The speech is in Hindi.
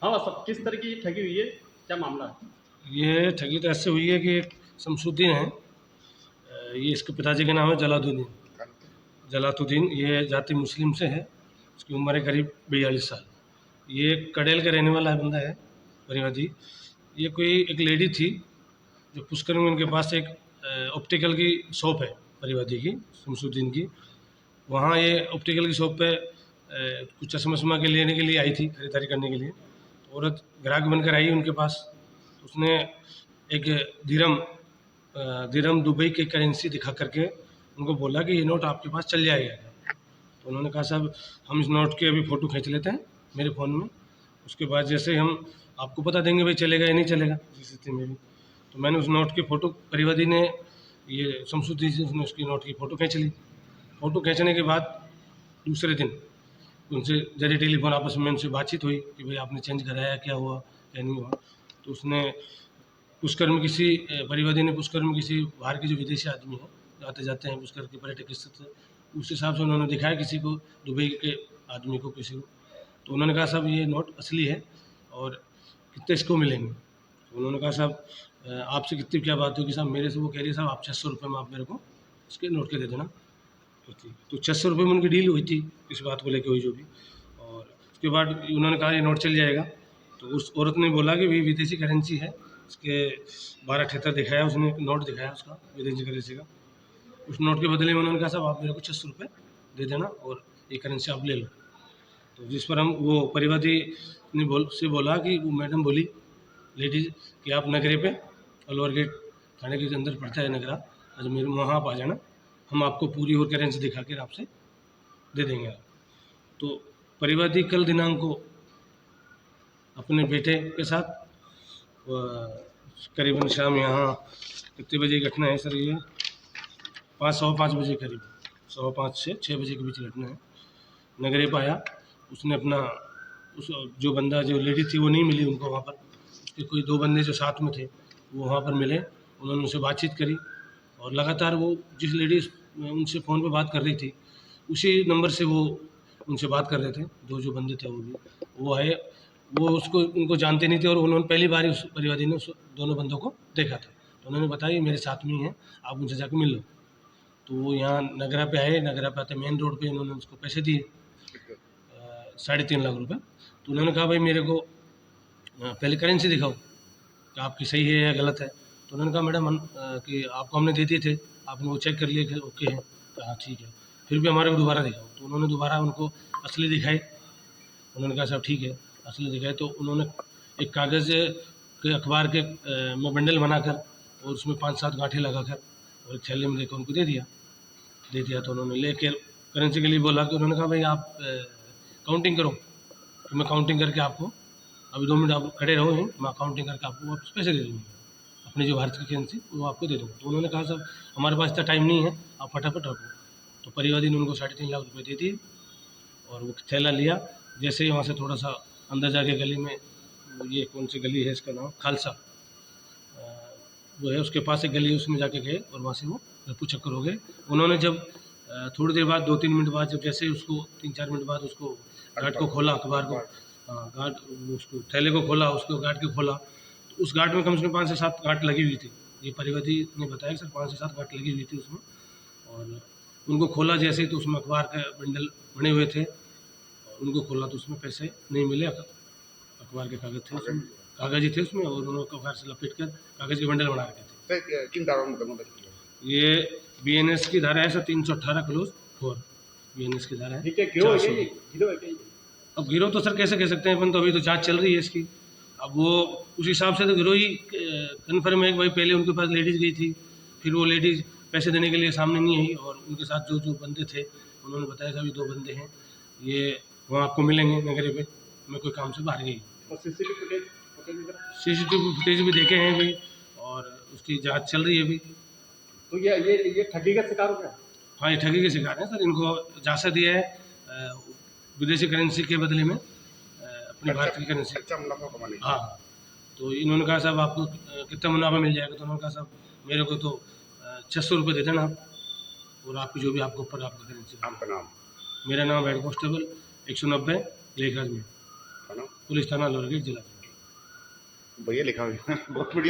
हाँ, सब किस तरह की ठगी हुई है? क्या मामला है? ये ठगी तो ऐसे हुई है कि एक शमसुद्दीन है, ये इसके पिताजी का नाम है जलालुद्दीन। जलालुद्दीन ये जाति मुस्लिम से है, इसकी उम्र है करीब 42 साल। ये कड़ेल का रहने वाला बंदा है परिवादी। ये कोई एक लेडी थी जो पुष्कर में उनके पास एक ऑप्टिकल की शॉप है परिवादी की, शमसुद्दीन की। वहाँ ये ऑप्टिकल की शॉप पे कुछ चश्मा वश्मा के लेने के लिए आई थी, खरीदारी करने के लिए। तो औरत ग्राहक बनकर आई उनके पास। उसने एक दिरहम दिरहम दुबई की करेंसी दिखा करके उनको बोला कि ये नोट आपके पास चल जाएगा। तो उन्होंने कहा साहब हम इस नोट की अभी फ़ोटो खींच लेते हैं मेरे फ़ोन में, उसके बाद जैसे ही हम आपको बता देंगे भाई चलेगा या नहीं चलेगा जिस स्थिति में भी। तो मैंने उस नोट की फ़ोटो परिवादी ने, ये शमसुद्दीन से उसने उसकी नोट की फ़ोटो खींच ली। फ़ोटो खींचने के बाद दूसरे दिन उनसे जरिए टेलीफोन आपस में उनसे बातचीत हुई कि भाई आपने चेंज कराया, क्या हुआ क्या नहीं हुआ। तो उसने पुष्कर में किसी परिवादी ने पुष्कर में किसी बाहर के जो विदेशी आदमी हैं, आते जाते हैं पुष्कर के पर्यटक स्थल से, उस हिसाब से उन्होंने दिखाया किसी को, दुबई के आदमी को किसी को। तो उन्होंने कहा साहब ये नोट असली है और कितने इसको मिलेंगे। तो उन्होंने कहा साहब आपसे कितनी क्या बात होगी साहब, मेरे से वो कह रही है साहब आप 600 रुपये में आप मेरे को इसके नोट के दे देना। तो ठीक, तो 600 रुपये में उनकी डील हुई थी, इस बात को लेके हुई जो भी। और उसके बाद उन्होंने कहा ये नोट चल जाएगा। तो उस औरत ने बोला कि भाई विदेशी करेंसी है, इसके 12 78 दिखाया, उसने एक नोट दिखाया उसका विदेशी करेंसी का। उस नोट के बदले में उन्होंने कहा साहब आप मेरे को 600 रुपये दे देना और ये करेंसी आप ले लो। तो जिस पर हम वो परिवादी ने बोला कि वो मैडम बोली लेडीज कि आप नगरे पे अलवर गेट थाने के अंदर पड़ता है नगरा अजमेर, वहाँ आप आ जाना, हम आपको पूरी और करेंसी दिखा कर आपसे दे देंगे आप। तो परिवादी कल दिनांक को अपने बेटे के साथ करीबन शाम यहाँ कितने बजे की घटना है सर, ये 5 सवा 5 बजे करीब, 5:15 से 6 बजे के बीच घटना है। नगरे पर आया, उसने अपना उस जो बंदा जो लेडी थी वो नहीं मिली उनको वहाँ पर, उसके कोई 2 बंदे जो साथ में थे वो वहाँ पर मिले, उन्होंने उनसे बातचीत करी और लगातार वो जिस लेडीज़ उनसे फ़ोन पे बात कर रही थी उसी नंबर से वो उनसे बात कर रहे थे, जो बंदे थे वो भी। वो आए, वो उसको उनको जानते नहीं थे और उन्होंने पहली बार ही उस परिवादी ने उस दोनों बंदों को देखा था। तो उन्होंने बताया ये मेरे साथ में ही हैं, आप उनसे जाके मिल लो। तो वो यहाँ नगरा पे आए, नगरा पे आते मेन रोड पे इन्होंने उसको पैसे दिए 3.5 लाख रुपए। तो उन्होंने कहा भाई मेरे को पहले करेंसी दिखाओ कि आपकी सही है या गलत है। तो उन्होंने कहा मैडम कि आपको हमने दे दिए थे, आपने वो चेक कर लिए कि ओके है। कहा ठीक है, फिर भी हमारे को दोबारा दिखाओ। तो उन्होंने दोबारा उनको असली दिखाई। उन्होंने कहा साहब ठीक है असली दिखाई। तो उन्होंने एक कागज़ के अखबार के में बंडल बनाकर और उसमें 5 7 गांठें लगाकर और एक थैले में देकर उनको दे दिया। तो उन्होंने लेकर करेंसी के लिए बोला कि उन्होंने कहा भाई आप काउंटिंग करो, तो मैं काउंटिंग करके आपको अभी 2 मिनट आप खड़े रहो यहीं, मैं काउंटिंग करके आपको वापस पैसे दे दूँगा, अपनी जो भारत की करेंसी वो आपको दे दूँगा। तो उन्होंने कहा साहब हमारे पास इतना टाइम नहीं है, आप फटाफट रखो। तो परिवादी ने उनको 3.5 लाख रुपये दे दिए और वो थैला लिया। जैसे ही वहाँ से थोड़ा सा अंदर जाके गली में, वो ये कौन सी गली है इसका नाम खालसा वो है, उसके पास एक गली है, उसमें जाके गए और वहाँ से वो रफू चक्कर हो गए। उन्होंने जब थोड़ी देर बाद 2 3 मिनट बाद जब जैसे ही उसको 3 4 मिनट बाद उसको गार्ड को खोला, अखबार को, हाँ गार्ड उसको थैले को खोला, उसको गार्ड को खोला, तो उस गार्ड में कम से कम 5 से 7 गांठ लगी हुई थी। ये परिवादी ने बताया कि सर 5 से 7 गांठ लगी हुई थी उसमें। और उनको खोला जैसे ही तो उसमें अखबार का बंडल बने हुए थे, और उनको खोला तो उसमें पैसे नहीं मिले, अखबार के कागज़ थे उसमें, कागज़ ही थे उसमें और उन्होंने अखबार से लपेट कर कागज़ के बंडल बना रखे थे। किन धाराओं में मुकदमा दर्ज किया? ये बीएनएस की धारा है सर 318 क्लोज 4 बीएनएस की धारा है। ये क्या गिरोह है क्या ये? गिरोह है क्या ये? अब गिरोह तो सर कैसे कह सकते हैं अपन, तो अभी तो जांच चल रही है इसकी। अब वो उस हिसाब से तो गिरोह ही कन्फर्म है कि भाई पहले उनके पास लेडीज़ गई थी, फिर वो लेडीज़ पैसे देने के लिए सामने नहीं आई और उनके साथ जो बंदे थे उन्होंने बताया था अभी 2 बंदे हैं, ये वहाँ आपको मिलेंगे नगरे पे, मैं कोई काम से बाहर गई। और सीसीटीवी फुटेज वगैरह? सीसीटीवी फुटेज भी देखे हैं अभी और उसकी जाँच चल रही है अभी। तो ये ठगी का शिकार हो गया? हाँ, ये ठगी के शिकार हैं सर, इनको झांसा दिया है विदेशी करेंसी के बदले में अपनी भारत की करेंसी। अच्छा मुनाफा कमाने के लिए। हाँ, तो इन्होंने कहा साहब आपको कितना मुनाफा मिल जाएगा। तो उन्होंने कहा साहब मेरे को तो 600 रुपये दे देना आप और आपकी जो भी आपको ऊपर आपका करेंसी। आपका नाम? मेरा नाम हेड कांस्टेबल 190 लेखराज में। थाना पुलिस थाना लोहरगढ़ जिला। बढ़िया लिखा हुआ है बहुत बढ़िया।